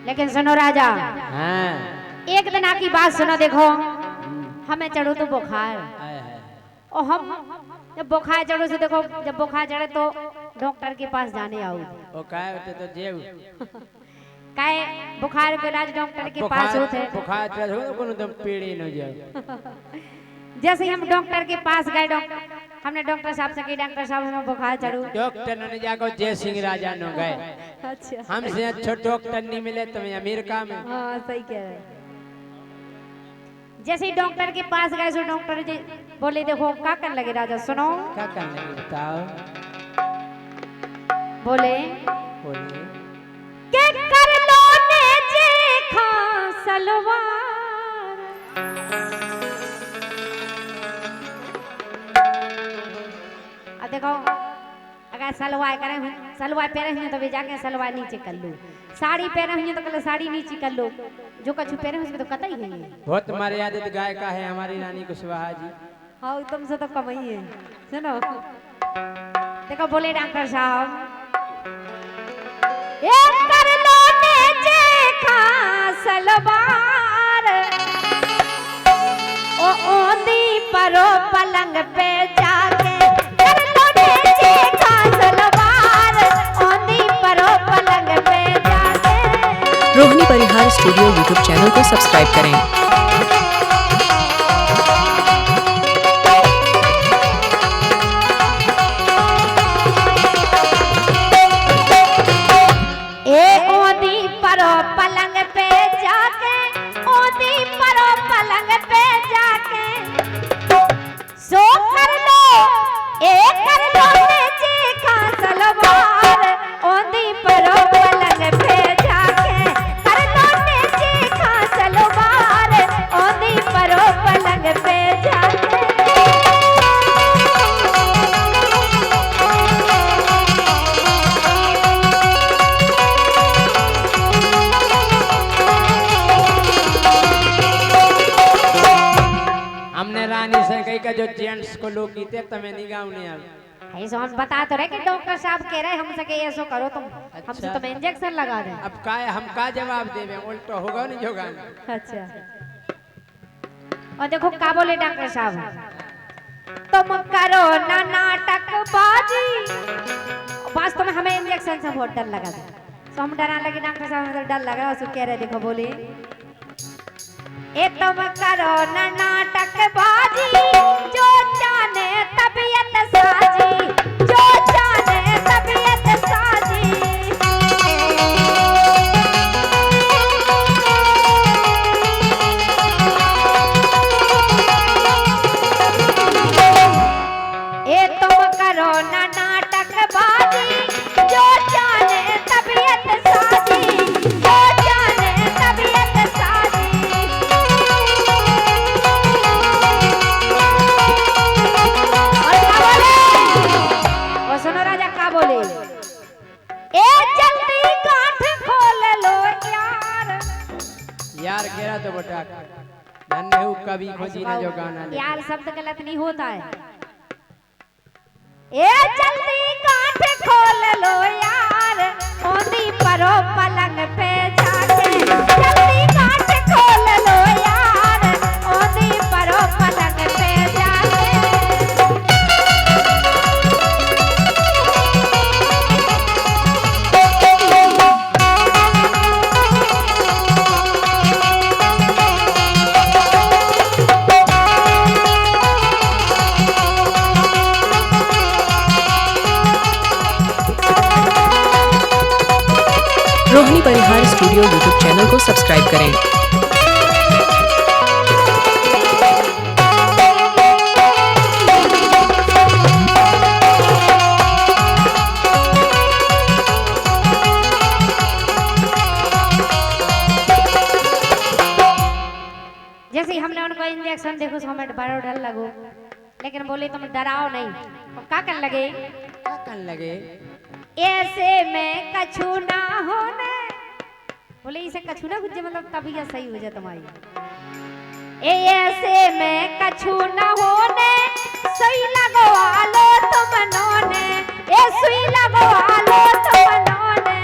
लेकिन सुनो राजा, हाँ एक दिन आपकी बात सुनो, देखो हमें चढ़ो तो बुखार, और हम जब बुखार चढ़ो से देखो, जब बुखार चढ़े तो डॉक्टर के पास जाने आओ। ओ काय होते तो जेव काहे बुखार के इलाज डॉक्टर के पास होते। बुखार चढ़ हो कोनो दम पेड़ी न जाओ। जैसे हम डॉक्टर के पास गए, हमने डॉक्टर साहब से कही डॉक्टर साहब हमें बुखार चढ़ू। डॉक्टर ने जाको जय सिंह राजा न गए। अच्छा, हमसे अच्छो डॉक्टर नहीं मिले तुम्हें अमेरिका में। हाँ सही कह रहे। जैसे ही डॉक्टर के पास गए सो डॉक्टर जी बोले देखो क्या करने लगे राजा, सुनो क्या करने लगे बताओ। बोले बोलिए के कर लो ने जे खा सलवार। अब देखो अगर सलवार करे हुए, सलवार पहने हुए तो भी जाके सलवार नीचे कर लो, साड़ी पहने हुए तो कल साड़ी नीचे कर लो, जो कछु पहने हुए उसमें तो कतई है। बहुत मर्यादित गायिका है हमारी रानी कुशवाहा जी। हाँ तुमसे तो कम ही है। सुनो देखो बोले डॉक्टर साहब, एक कर लो ने जे खा सलवार, ओ ओंदी परो पलंग पे जाके कर लो ने जे खा सलवार, ओंदी परो पलंग पे जाके। रोहिणी परिहार स्टूडियो यूट्यूब चैनल को सब्सक्राइब करें। पलंग पे जाके, ओदी परो पलंग पे जाके सो कर लो, एक कर लो जी का सलवार, ओदी परो पलंग पे जाके कर लो जी का सलवार, ओदी परो पलंग पे जाके। रानी से कही का जो जेंट्स को लोग गीते तमें नहीं गाँव नहीं आवे। ऐसा हम बता तो रहे कि डॉक्टर साहब कह रहे हमसे कि ऐसा करो तुम। अच्छा। हमसे तो मैं इंजेक्शन लगा दें। अब का हम का जवाब देवे, उल्टा होगा नहीं होगा। अच्छा और देखो क्या बोले डॉक्टर साहब, तुम करो ना नाटक बाजी, वास्तव में हमें इंजेक्शन से बहुत डर लगा था, तो हम डरा लगे डॉक्टर साहब में तो डर लग रहा, उसको कह रहे देखो बोले ए तुम करो ना नाटक बाजी, जो जाने तबीयत साजी, जो जाने तबीयत साजी। ए तुम करो ना नाटक बाजी, जो जाने तबीयत साजी, जो जाने तबीयत साजी। बोले ए जल्दी गांठ खोल लो यार। यार केरा तो बटा धन्य हूँ कभी खोजी ना जो गाना ले। यार शब्द गलत नहीं होता है। ए जल्दी गांठ खोल लो यार, ओंदी परो पलंग पे जाके जल्दी गांठ खोल लो यार, ओंदी परो पलंग पे जाके। रोहिणी परिहार स्टूडियो यूट्यूब चैनल को सब्सक्राइब करें। जैसे हमने उनको इंजेक्शन देखो तो हमें बड़ा डर लगो, लेकिन बोले तुम डराओ नहीं, तो क्या कर लगे, क्या करने लगे, ऐसे में कछु ना होने, बोले इसे कछु ना कुछ मतलब तबीयत सही हो जाए तुम्हारी, ऐसे में कछु ना होने, सुई लगवा लो तुम नोने, ए सुई लगवा लो तुम नोने।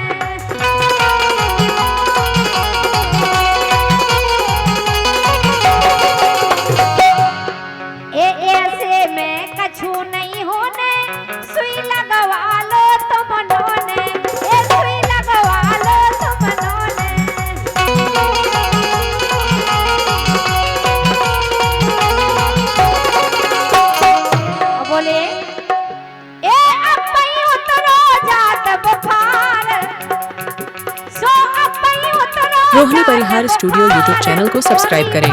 रोहिणी परिहार स्टूडियो यूट्यूब चैनल को सब्सक्राइब करें।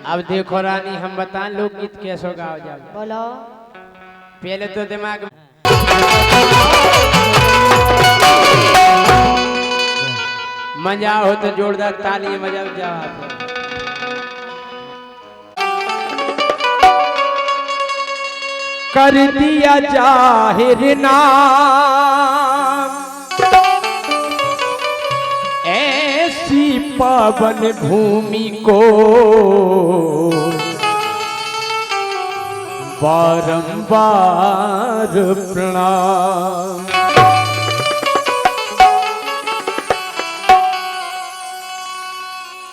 अब देखो रानी, हम बताएं लोकगीत कैसे गाओ जाओ। बोलो। पहले तो दिमाग में मजा हो तो जोरदार ताली बजाओ जाओ आप। कर दिया जाहिर नाम ऐसी पावन भूमि को, बारंबार प्रणाम।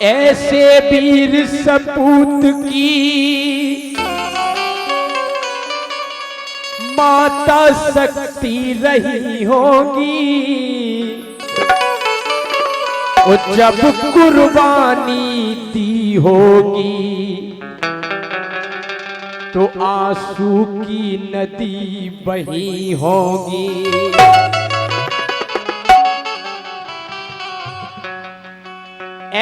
ऐसे वीर सपूत की माता शक्ति रही होगी, और जब कुर्बानी दी होगी तो आंसू की नदी बही होगी। ए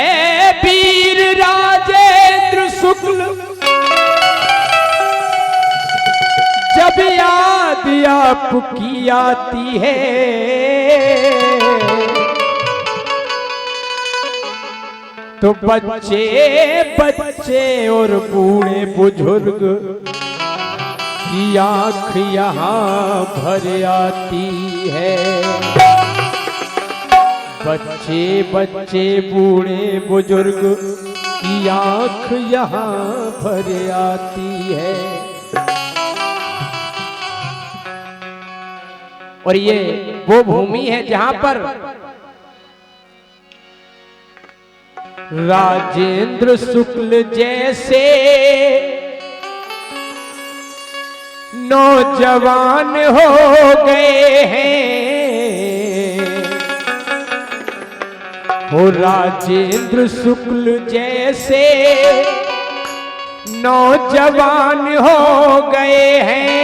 वीर राजेंद्र शुक्ल, जब याद आपकी आती है तो बच्चे बच्चे और बूढ़े बुजुर्ग की आंख यहाँ भर आती है। बच्चे बच्चे बूढ़े बुजुर्ग की आंख यहाँ भर आती है। और ये वो भूमि है जहां पर राजेंद्र शुक्ल जैसे नौजवान हो गए हैं, हो राजेंद्र शुक्ल जैसे नौजवान हो गए हैं।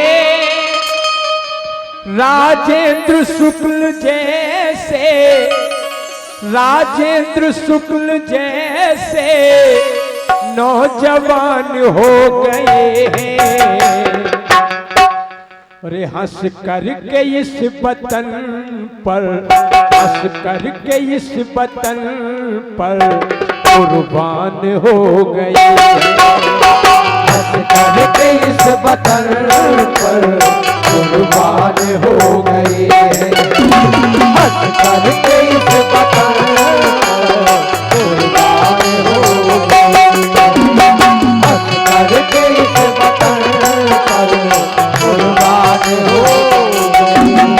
राजेंद्र शुक्ल जैसे, राजेंद्र शुक्ल जैसे नौजवान हो गए हैं। अरे हंस करके इस वतन पर, हंस करके इस वतन पर कुर्बान हो गए हैं। हंस करके इस वतन पर कुर्बान हो गए हैं। हंस करके इस वतन पर कुर्बान हो गए हैं। हंस करके इस वतन पर कुर्बान हो गए हैं।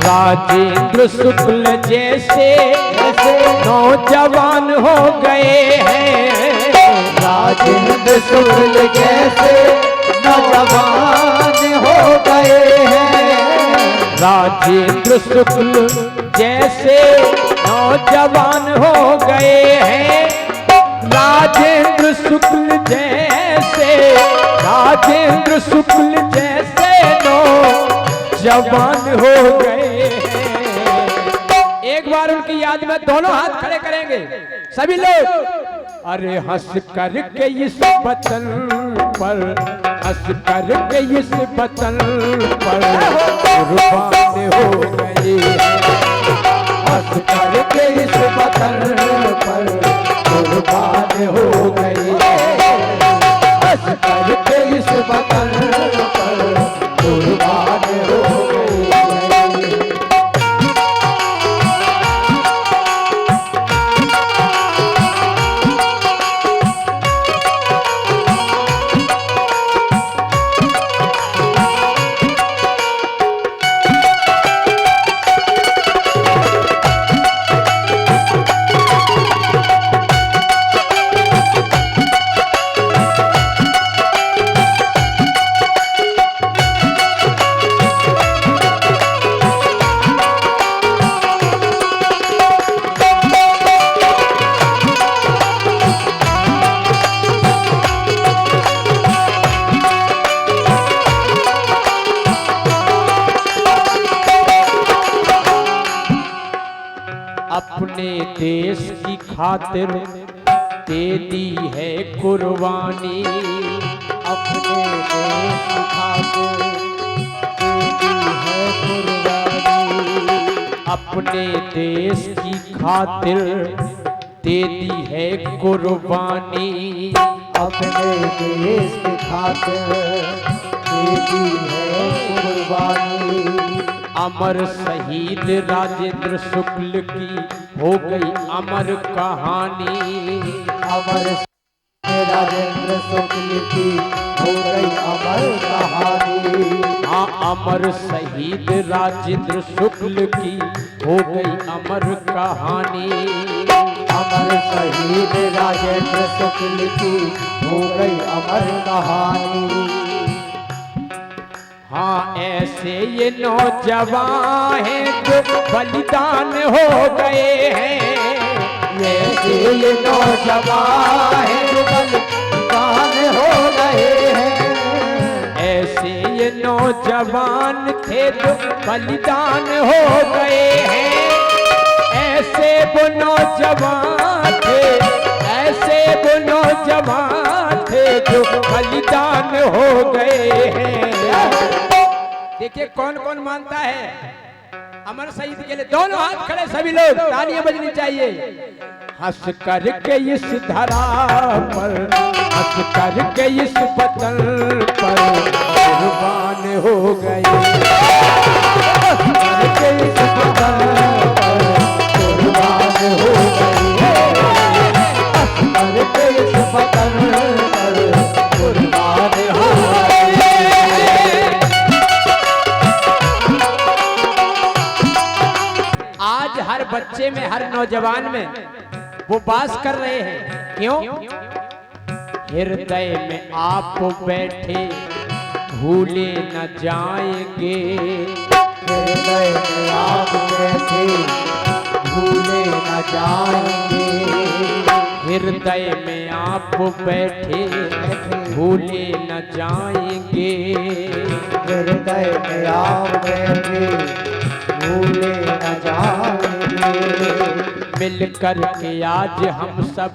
राजेंद्र शुक्ल जैसे नौजवान हो गए हैं। राजेंद्र शुक्ल जैसे नौजवान हो गए हैं। राजेंद्र शुक्ल जैसे नौजवान हो गए हैं। राजेंद्र शुक्ल जैसे, राजेंद्र शुक्ल जैसे नौजवान हो गए हैं। एक बार उनकी याद में दोनों हाथ खड़े करेंगे सभी लोग। अरे हंस करके इस वतन पर, हंस करके इस वतन पर कुर्बान हो गए हैं। हंस करके इस वतन पर कुर्बान हो गए हैं। हंस करके इस वतन पर कुर्बान हो गए हैं। अपने देश की खातिर दे दी है कुर्बानी। अपने देश की खातिर दे दी है कुर्बानी। अपने देश की खातिर दे दी है कुर्बानी। अपने देश की खातिर दे दी है कुर्बानी। अमर शहीद राजेंद्र शुक्ल की हो गई अमर कहानी। अमर राजेंद्र शुक्ल की हो गई अमर कहानी। हाँ, अमर शहीद राजेंद्र शुक्ल की हो गई अमर कहानी। अमर शहीद राजेंद्र शुक्ल की हो गई अमर कहानी। हाँ, ऐसे ये नौजवान हैं जो बलिदान हो गए हैं। ऐसे ये नौजवान हैं जो बलिदान हो गए हैं। ऐसे ये नौजवान थे जो बलिदान हो गए हैं। ऐसे वो नौजवान थे, ऐसे वो नौजवान थे जो बलिदान हो गए हैं। देखिए कौन कौन मानता है अमर शहीद के लिए? दोनों हाथ खड़े सभी लोग, तालियां बजनी चाहिए। हंस करके इस धरा पर, हंस करके इस वतन पर कुर्बान हो गए। हंस करके इस वतन पर कुर्बान हो गए। हंस करके इस वतन पर कुर्बान हो गए। आज हर बच्चे में, हर नौजवान में वो बास कर रहे हैं। क्यों? हृदय में आप बैठे भूले न जाएंगे। हृदय में आप बैठे भूले न जाएंगे। हृदय में आप बैठे भूले न जाएंगे। हृदय में आप बैठे भूले न जाएंगे। मिलकर के आज हम सब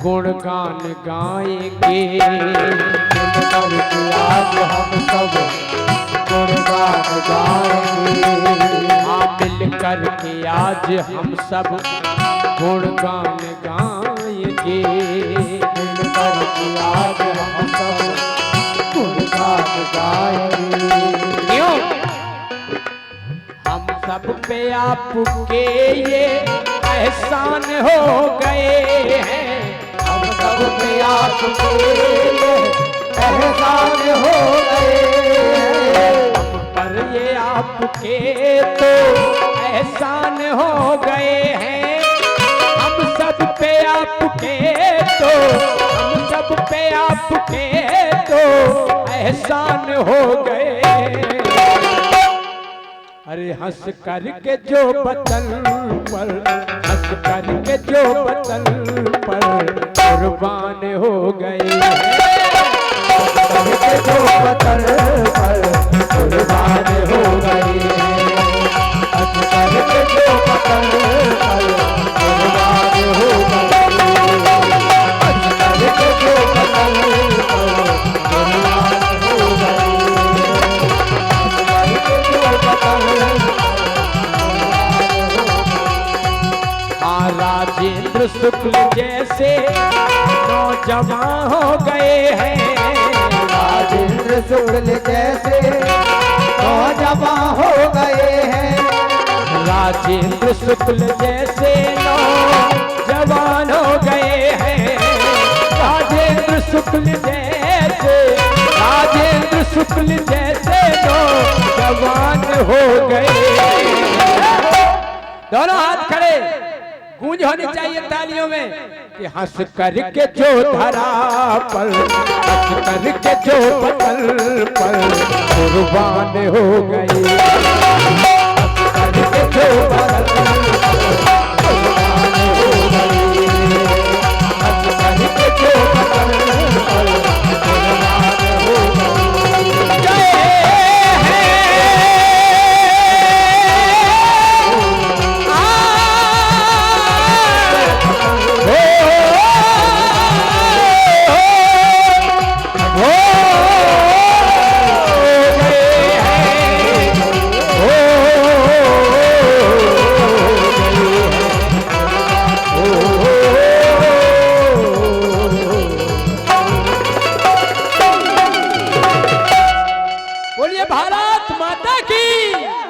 गुणगान गाएंगे। मिलकर के आज हम सब गुणगान गाएंगे। हाँ, मिलकर के आज हम सब गुणगान गाएंगे। मिलकर के आज हम सब गुणगान गाएंगे। क्यों? हम सब पे आपके ये एहसान हो गए हैं। हम सब पे आपके एहसान हो गए। हम पर ये आपके तो एहसान हो गए हैं। हम सब पे आपके तो, हम सब पे आपके तो एहसान हो गए। अरे हंस करके जो वतन पर, हंस करके जो वतन पर कुर्बान हो गए। करके जो वतन पर कुर्बान हो गए। हंस करके जो वतन पर कुर्बान हो गए। हंस करके जो वतन पर कुर्बान हो गए। हंस करके जो वतन राजेंद्र शुक्ल जैसे नौजवान हो गए हैं। राजेंद्र शुक्ल जैसे नौजवान हो गए हैं। राजेंद्र शुक्ल जैसे नौजवान हो गए हैं। राजेंद्र शुक्ल जैसे, राजेंद्र शुक्ल जैसे नौजवान हो गए। दोनों हाथ खड़े, गूंज होनी चाहिए तालियों में कि हंस करके जो धरा पर, हंस करके जो वतन पर कुर्बान हो गए। हंस करके जो वतन पर कुर्बान हो गए। हंस करके जो वतन पर कुर्बान हो गए। जय है बोलिए भारत माता की।